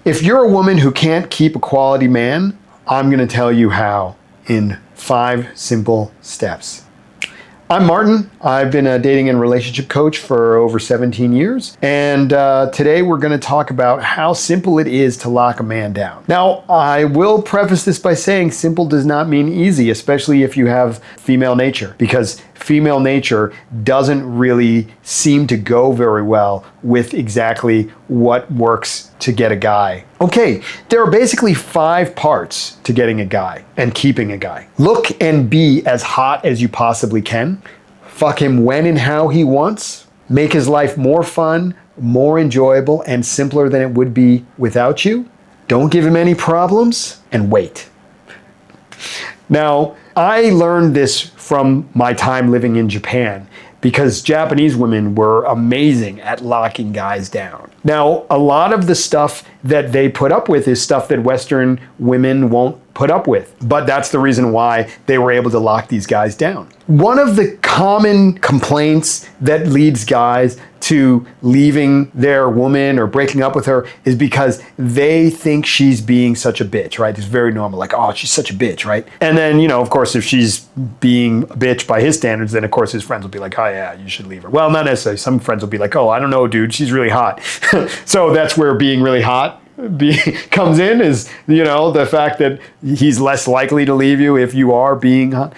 If you're a woman who can't keep a quality man, I'm going to tell you how in 5 simple steps. I'm Martin. I've been a dating and relationship coach for over 17 years. And today we're going to talk about how simple it is to lock a man down. Now, I will preface this by saying simple does not mean easy, especially if you have female nature, because female nature doesn't really seem to go very well with exactly what works to get a guy. Okay, there are basically 5 parts to getting a guy and keeping a guy. Look and be as hot as you possibly can. Fuck him when and how he wants. Make his life more fun, more enjoyable, and simpler than it would be without you. Don't give him any problems, and wait. Now, I learned this from my time living in Japan because Japanese women were amazing at locking guys down. Now, a lot of the stuff that they put up with is stuff that Western women won't put up with, but that's the reason why they were able to lock these guys down. One of the common complaints that leads guys to leaving their woman or breaking up with her is because they think she's being such a bitch, right? It's very normal, like, oh, she's such a bitch, right? And then, of course, if she's being a bitch by his standards, then of course his friends will be like, oh yeah, you should leave her. Well, not necessarily. Some friends will be like, oh, I don't know, dude, she's really hot. So that's where being really hot comes in, is, the fact that he's less likely to leave you if you are being hot.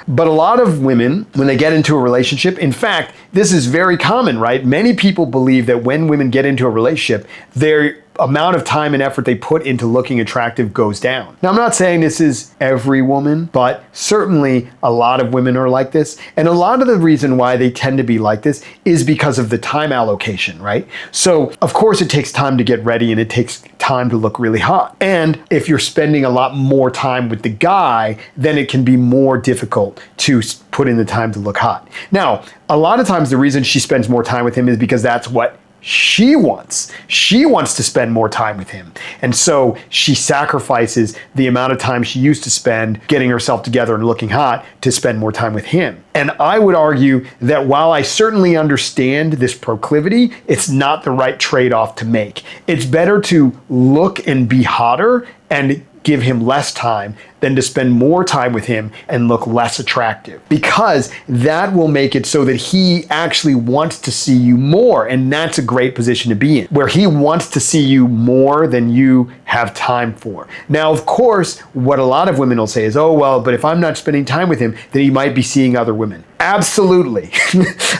But a lot of women, when they get into a relationship, in fact, this is very common, right? Many people believe that when women get into a relationship, their amount of time and effort they put into looking attractive goes down. Now, I'm not saying this is every woman, but certainly a lot of women are like this. And a lot of the reason why they tend to be like this is because of the time allocation, right? So, of course, it takes time to get ready and it takes time to look really hot. And if you're spending a lot more time with the guy, then it can be more difficult to put in the time to look hot. Now, a lot of times the reason she spends more time with him is because that's what she wants. She wants to spend more time with him. And so she sacrifices the amount of time she used to spend getting herself together and looking hot to spend more time with him. And I would argue that while I certainly understand this proclivity, it's not the right trade-off to make. It's better to look and be hotter and give him less time than to spend more time with him and look less attractive, because that will make it so that he actually wants to see you more. And that's a great position to be in, where he wants to see you more than you have time for. Now, of course, what a lot of women will say is, oh, well, but if I'm not spending time with him, then he might be seeing other women. Absolutely.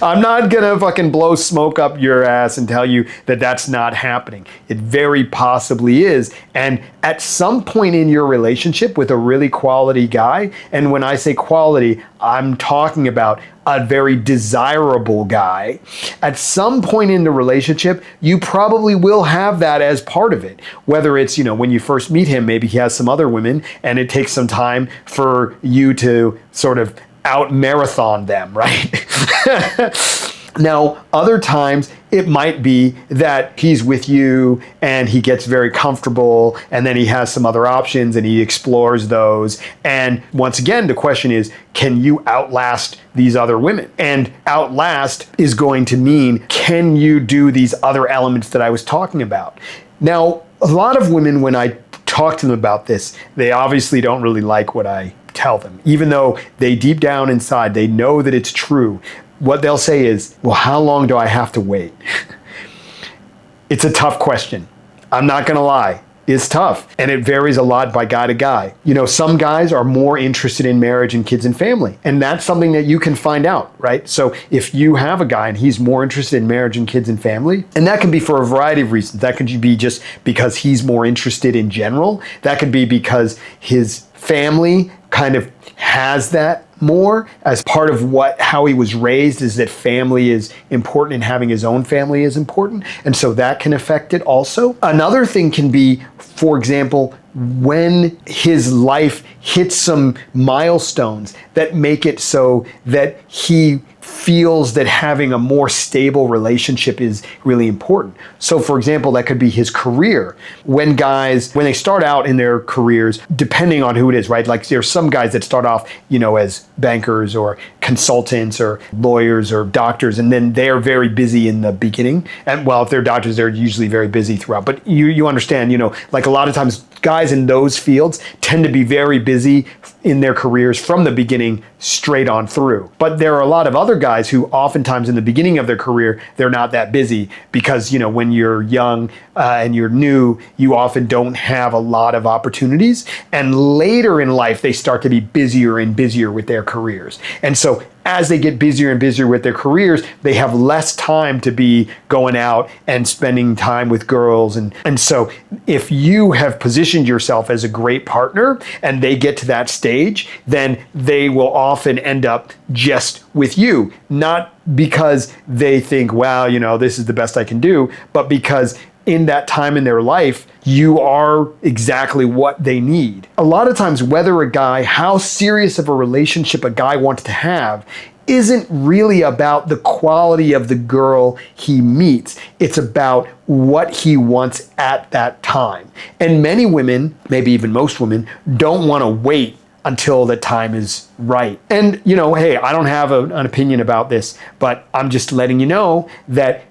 I'm not gonna fucking blow smoke up your ass and tell you that that's not happening. It very possibly is. And at some point in your relationship with a really quality guy, and when I say quality, I'm talking about a very desirable guy, at some point in the relationship, you probably will have that as part of it. Whether it's, when you first meet him, maybe he has some other women and it takes some time for you to sort of out marathon them, right? Now, other times it might be that he's with you and he gets very comfortable and then he has some other options and he explores those. And once again, the question is, can you outlast these other women? And outlast is going to mean, can you do these other elements that I was talking about? Now, a lot of women, when I talk to them about this, they obviously don't really like what I tell them, even though they deep down inside, they know that it's true. What they'll say is, well, how long do I have to wait? It's a tough question. I'm not gonna lie. It's tough, and it varies a lot by guy to guy. Some guys are more interested in marriage and kids and family, and that's something that you can find out, right? So if you have a guy and he's more interested in marriage and kids and family, and that can be for a variety of reasons. That could be just because he's more interested in general. That could be because his family kind of has that more as part of how he was raised, is that family is important and having his own family is important. And so that can affect it also. Another thing can be, for example, when his life hits some milestones that make it so that he feels that having a more stable relationship is really important. So for example, that could be his career. When they start out in their careers, depending on who it is, right? Like there's some guys that start off, as bankers or consultants or lawyers or doctors, and then they're very busy in the beginning. And well, if they're doctors, they're usually very busy throughout. But you understand, like a lot of times guys in those fields tend to be very busy in their careers from the beginning straight on through. But there are a lot of other guys who oftentimes in the beginning of their career, they're not that busy because, when you're young and you're new, you often don't have a lot of opportunities. And later in life, they start to be busier and busier with their careers. And so as they get busier and busier with their careers, they have less time to be going out and spending time with girls. And so if you have positioned yourself as a great partner and they get to that stage, then they will often end up just with you, not because they think, wow, this is the best I can do, but because in that time in their life, you are exactly what they need. A lot of times, how serious of a relationship a guy wants to have isn't really about the quality of the girl he meets. It's about what he wants at that time. And many women, maybe even most women, don't want to wait until the time is right. And, hey, I don't have an opinion about this, but I'm just letting you know that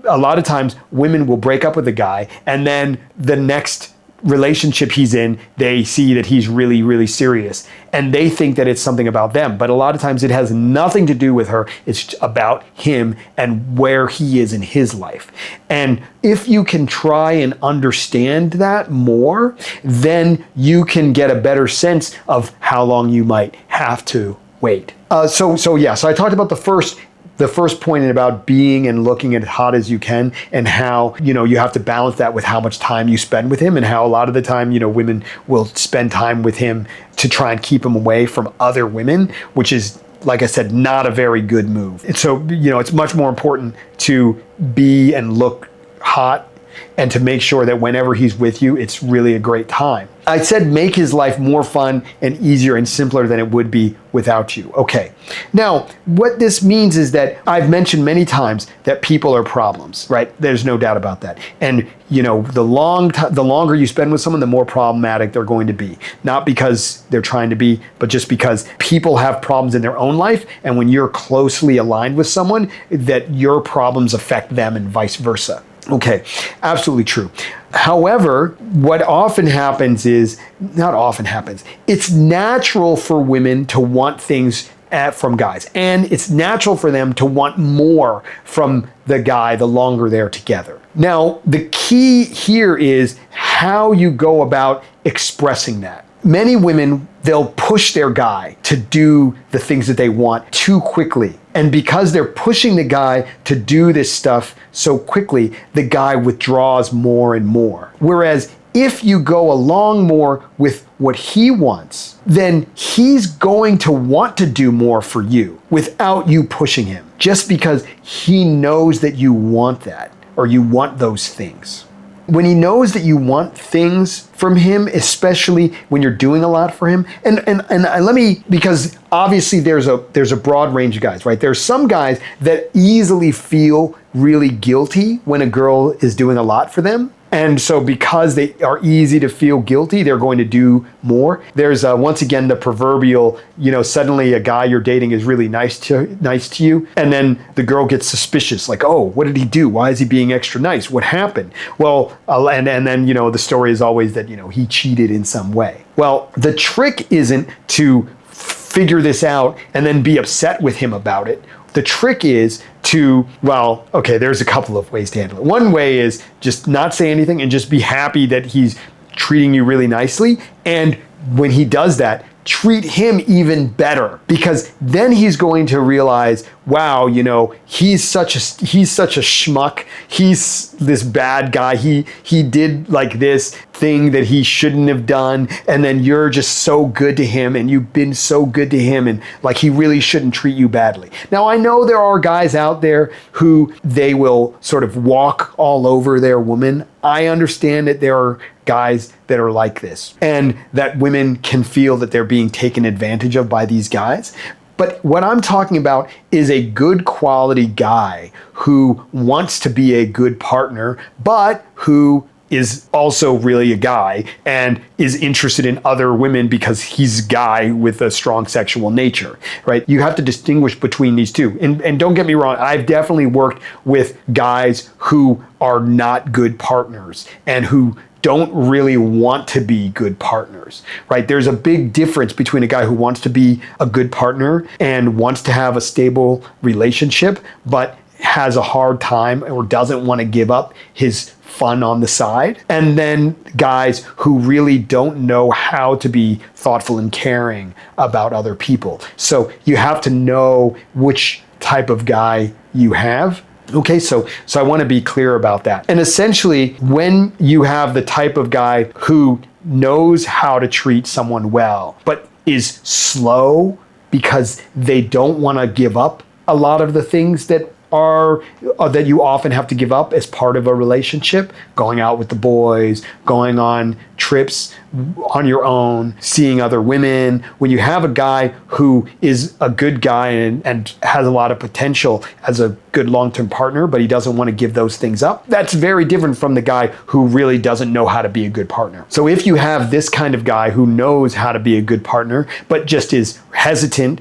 a lot of times women will break up with a guy and then the next relationship he's in, they see that he's really, really serious and they think that it's something about them. But a lot of times it has nothing to do with her. It's about him and where he is in his life. And if you can try and understand that more, then you can get a better sense of how long you might have to wait. So I talked about the first point about being and looking as hot as you can and how, you have to balance that with how much time you spend with him and how a lot of the time, women will spend time with him to try and keep him away from other women, which is, like I said, not a very good move. And so, it's much more important to be and look hot and to make sure that whenever he's with you, it's really a great time. I said make his life more fun and easier and simpler than it would be without you. Okay. Now, what this means is that I've mentioned many times that people are problems, right? There's no doubt about that. And, the longer you spend with someone, the more problematic they're going to be. Not because they're trying to be, but just because people have problems in their own life. And when you're closely aligned with someone, that your problems affect them and vice versa. Okay, absolutely true. However, what often happens it's natural for women to want things from guys. And it's natural for them to want more from the guy the longer they're together. Now, the key here is how you go about expressing that. Many women, they'll push their guy to do the things that they want too quickly. And because they're pushing the guy to do this stuff so quickly, the guy withdraws more and more. Whereas if you go along more with what he wants, then he's going to want to do more for you without you pushing him, just because he knows that you want that or you want those things. When he knows that you want things from him, especially when you're doing a lot for him, because obviously there's a broad range of guys, right? There's some guys that easily feel really guilty when a girl is doing a lot for them. And so because they are easy to feel guilty, they're going to do more. There's once again the proverbial, suddenly a guy you're dating is really nice to you, and then the girl gets suspicious, like, oh, what did he do? Why is he being extra nice? What happened? Well, and then the story is always that he cheated in some way. Well, the trick isn't to figure this out and then be upset with him about it. The trick is there's a couple of ways to handle it. One way is just not say anything and just be happy that he's treating you really nicely. And when he does that, treat him even better, because then he's going to realize, wow, he's such a schmuck. He's this bad guy. He did like this thing that he shouldn't have done. And then you're just so good to him and you've been so good to him, and like he really shouldn't treat you badly. Now, I know there are guys out there who they will sort of walk all over their woman. I understand that there are guys that are like this and that women can feel that they're being taken advantage of by these guys. But what I'm talking about is a good quality guy who wants to be a good partner, but who is also really a guy and is interested in other women because he's a guy with a strong sexual nature, right? You have to distinguish between these two. And don't get me wrong, I've definitely worked with guys who are not good partners and who don't really want to be good partners, right? There's a big difference between a guy who wants to be a good partner and wants to have a stable relationship, but has a hard time or doesn't want to give up his fun on the side, and then guys who really don't know how to be thoughtful and caring about other people. So you have to know which type of guy you have. Okay, so I want to be clear about that. And essentially, when you have the type of guy who knows how to treat someone well, but is slow because they don't want to give up a lot of the things that you often have to give up as part of a relationship, going out with the boys, going on trips on your own, seeing other women. When you have a guy who is a good guy and has a lot of potential as a good long-term partner, but he doesn't want to give those things up, that's very different from the guy who really doesn't know how to be a good partner. So if you have this kind of guy who knows how to be a good partner, but just is hesitant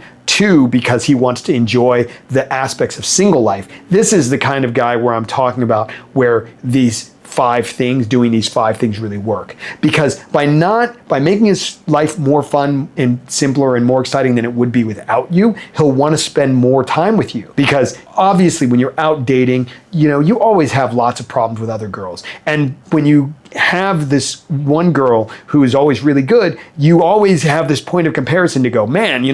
because he wants to enjoy the aspects of single life. This is the kind of guy where I'm talking about where doing these five things really work. Because by making his life more fun and simpler and more exciting than it would be without you, he'll want to spend more time with you. Because obviously when you're out dating, you always have lots of problems with other girls. And when you have this one girl who is always really good, you always have this point of comparison to go, man,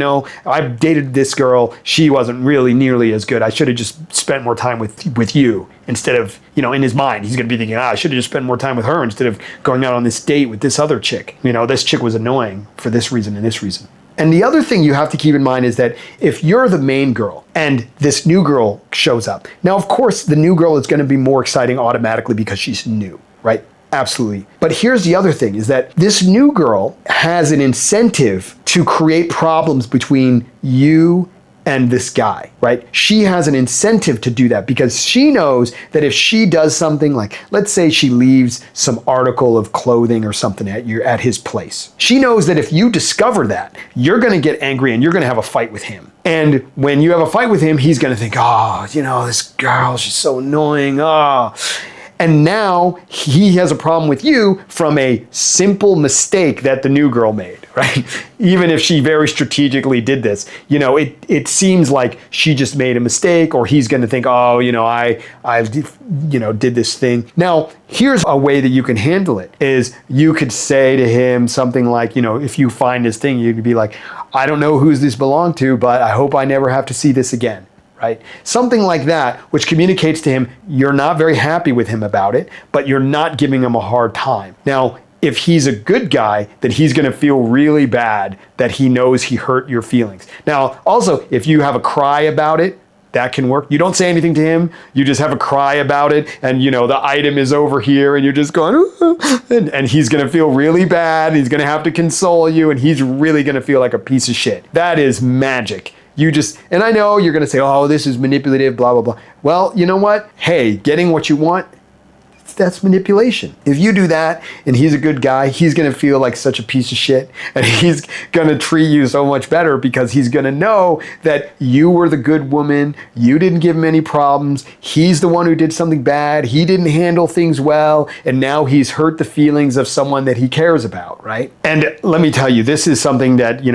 I've dated this girl, she wasn't really nearly as good. I should have just spent more time with you instead of, in his mind, he's going to be thinking, I should have just spent more time with her instead of going out on this date with this other chick. This chick was annoying for this reason and this reason. And the other thing you have to keep in mind is that if you're the main girl and this new girl shows up, now, of course, the new girl is going to be more exciting automatically because she's new, right? Absolutely. But here's the other thing is that this new girl has an incentive to create problems between you and this guy, right? She has an incentive to do that because she knows that if she does something like, let's say she leaves some article of clothing or something at his place. She knows that if you discover that, you're going to get angry and you're going to have a fight with him. And when you have a fight with him, he's going to think, this girl, she's so annoying. And now he has a problem with you from a simple mistake that the new girl made, right? Even if she very strategically did this, it seems like she just made a mistake, or he's going to think, I did this thing. Now, here's a way that you can handle it is you could say to him something like, if you find this thing, you could be like, I don't know who's this belonged to, but I hope I never have to see this again. Right? Something like that, which communicates to him you're not very happy with him about it, but you're not giving him a hard time. Now, if he's a good guy, then he's going to feel really bad that he knows he hurt your feelings. Now, also, if you have a cry about it, that can work. You don't say anything to him. You just have a cry about it. And, the item is over here and you're just going, and he's going to feel really bad. He's going to have to console you. And he's really going to feel like a piece of shit. That is magic. And I know you're going to say, this is manipulative, blah, blah, blah. Well, you know what? Hey, getting what you want, that's manipulation. If you do that and he's a good guy, he's going to feel like such a piece of shit and he's going to treat you so much better because he's going to know that you were the good woman. You didn't give him any problems. He's the one who did something bad. He didn't handle things well. And now he's hurt the feelings of someone that he cares about, right? And let me tell you, this is something that,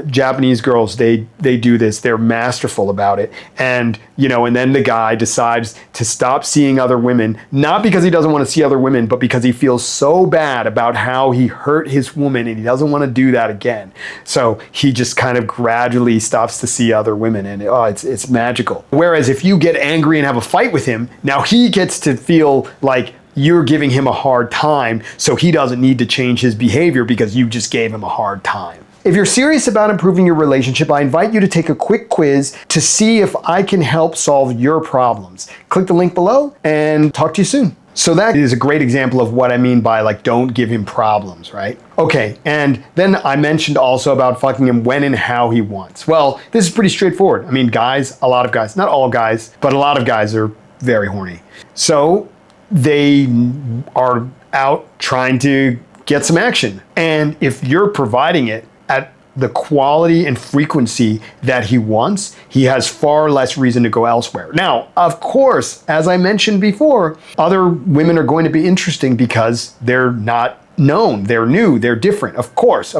Japanese girls, they do this. They're masterful about it. And, and then the guy decides to stop seeing other women, not because he doesn't want to see other women, but because he feels so bad about how he hurt his woman and he doesn't want to do that again. So he just kind of gradually stops to see other women, and it's magical. Whereas if you get angry and have a fight with him, now he gets to feel like you're giving him a hard time, so he doesn't need to change his behavior because you just gave him a hard time. If you're serious about improving your relationship, I invite you to take a quick quiz to see if I can help solve your problems. Click the link below and talk to you soon. So that is a great example of what I mean by don't give him problems, right? Okay, and then I mentioned also about fucking him when and how he wants. Well, this is pretty straightforward. I mean, guys, a lot of guys, not all guys, but a lot of guys are very horny. So they are out trying to get some action. And if you're providing it at the quality and frequency that he wants, he has far less reason to go elsewhere. Now, of course, as I mentioned before, other women are going to be interesting because they're not known, they're new, they're different. Of course.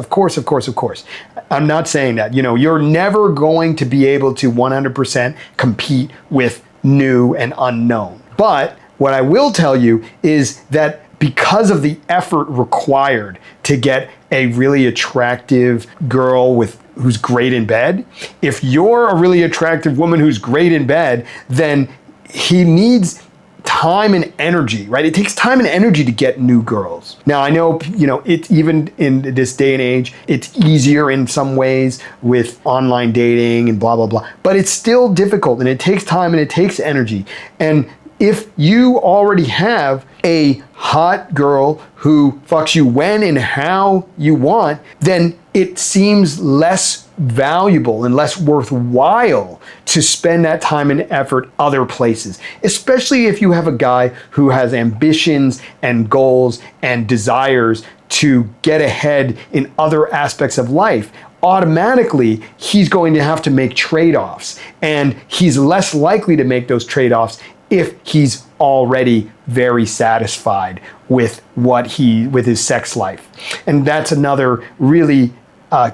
I'm not saying that. You're never going to be able to 100% compete with new and unknown. But what I will tell you is that because of the effort required to get a really attractive girl who's great in bed, if you're a really attractive woman who's great in bed, then he needs time and energy, right? It takes time and energy to get new girls. Now, I know, it's even in this day and age, it's easier in some ways with online dating and blah, blah, blah, but it's still difficult and it takes time and it takes energy. And if you already have a hot girl who fucks you when and how you want, then it seems less valuable and less worthwhile to spend that time and effort other places, especially if you have a guy who has ambitions and goals and desires to get ahead in other aspects of life. Automatically, he's going to have to make trade-offs, and he's less likely to make those trade-offs if he's already very satisfied with with his sex life. And that's another really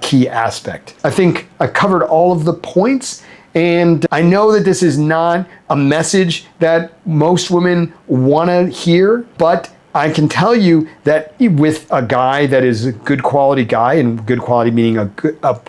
key aspect. I think I covered all of the points, and I know that this is not a message that most women want to hear, but I can tell you that with a guy that is a good quality guy, and good quality meaning a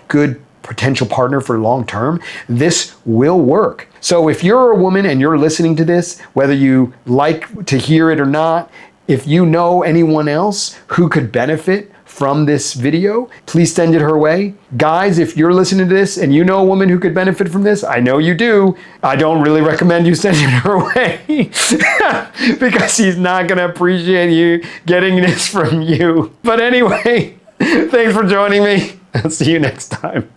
good potential partner for long term, this will work. So if you're a woman and you're listening to this, whether you like to hear it or not, if you know anyone else who could benefit from this video, please send it her way. Guys, if you're listening to this and you know a woman who could benefit from this, I know you do. I don't really recommend you send it her way because she's not gonna appreciate you getting this from you. But anyway, thanks for joining me. I'll see you next time.